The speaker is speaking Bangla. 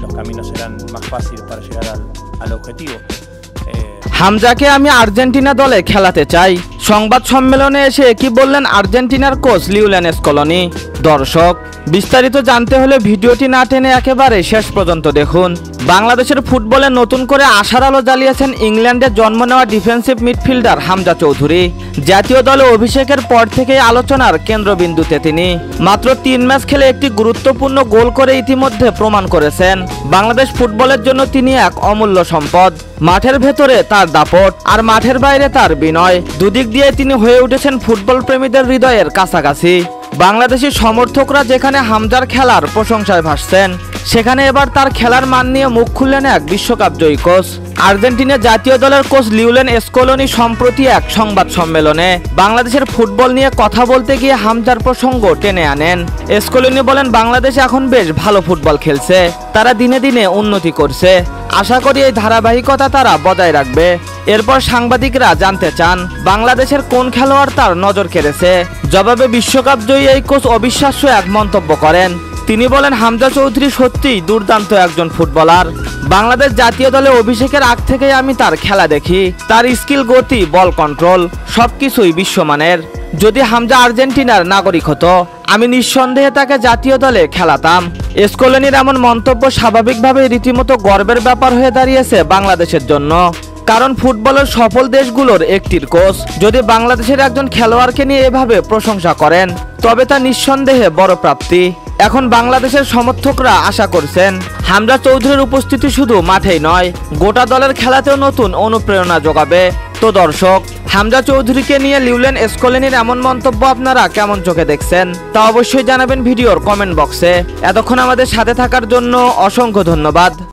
los caminos serán más fáciles para llegar al objetivo. হামজাকে আমি আর্জেন্টিনা দলে খেলাতে চাই। সংবাদ সম্মেলনে এসে কি বললেন আর্জেন্টিনার কোচ লিওনেল স্কলোনি। দর্শক, বিস্তারিত জানতে হলে ভিডিওটি না টেনে একেবারে শেষ পর্যন্ত দেখুন। বাংলাদেশের ফুটবলে নতুন করে আশার আলো জ্বালিয়েছেন ইংল্যান্ডে জন্ম নেওয়া ডিফেন্সিভ মিডফিল্ডার হামজা চৌধুরী। জাতীয় দলে অভিষেকের পর থেকেই আলোচনার কেন্দ্রবিন্দুতে তিনি। মাত্র 3 ম্যাচ খেলে একটি গুরুত্বপূর্ণ গোল করে ইতিমধ্যে প্রমাণ করেছেন বাংলাদেশ ফুটবলের জন্য তিনি এক অমূল্য সম্পদ। মাঠের ভেতরে তার দাপট আর মাঠের বাইরে তার বিনয়, দুদিক দিয়ে তিনি হয়ে উঠেছেন ফুটবল প্রেমীদের হৃদয়ের কাছাকাছি। বাংলাদেশি সমর্থকরা যেখানে হামজার খেলার প্রশংসায় ভাসছেন, সেখানে এবার তার খেলার মান নিয়ে মুখ খুললেন এক বিশ্বকাপ জয়ী কোচ। আর্জেন্টিনার জাতীয় দলের কোচ লিওনেল স্কলোনি সম্প্রতি এক সংবাদ সম্মেলনে বাংলাদেশের ফুটবল নিয়ে কথা বলতে গিয়ে হামজার প্রসঙ্গ টেনে আনেন। স্কলোনি বলেন, বাংলাদেশ এখন বেশ ভালো ফুটবল খেলছে, তারা দিনে দিনে উন্নতি করছে, আশা করি এই ধারাবাহিকতা তারা বজায় রাখবে। এরপর সাংবাদিকরা জানতে চান বাংলাদেশের কোন খেলোয়াড় তার নজর কেড়েছে। জবাবে বিশ্বকাপ জয়ী এই কোচ অবিশ্বাস্য এক মন্তব্য করেন। তিনি বলেন, হামজা চৌধুরী সত্যিই দুর্দান্ত একজন ফুটবলার। বাংলাদেশ জাতীয় দলে অভিষেকের আগ থেকেই আমি তার খেলা দেখি, তার স্কিল, গতি, বল কন্ট্রোল সবকিছুই বিশ্বমানের। যদি হামজা আর্জেন্টিনার নাগরিক হতো, আমি নিঃসন্দেহে তাকে জাতীয় দলে খেলাতাম। স্কলোনির এমন মন্তব্য স্বাভাবিকভাবেই রীতিমতো গর্বের ব্যাপার হয়ে দাঁড়িয়েছে বাংলাদেশের জন্য, কারণ ফুটবলের সফল দেশগুলোর একটির কোচ যদি বাংলাদেশের একজন খেলোয়াড়কে নিয়ে এভাবে প্রশংসা করেন, তবে তা নিঃসন্দেহে বড় প্রাপ্তি। এখন বাংলাদেশের সমর্থকরা আশা করছেন হামজা চৌধুরীর উপস্থিতি শুধু মাঠেই নয়, গোটা দলের খেলাতেও নতুন অনুপ্রেরণা যোগাবে। তো দর্শক, হামজা চৌধুরীকে নিয়ে লিওনেল স্কলোনির এমন মন্তব্য আপনারা কেমন চোখে দেখছেন তা অবশ্যই জানাবেন ভিডিওর কমেন্ট বক্সে। এতক্ষণ আমাদের সাথে থাকার জন্য অসংখ্য ধন্যবাদ।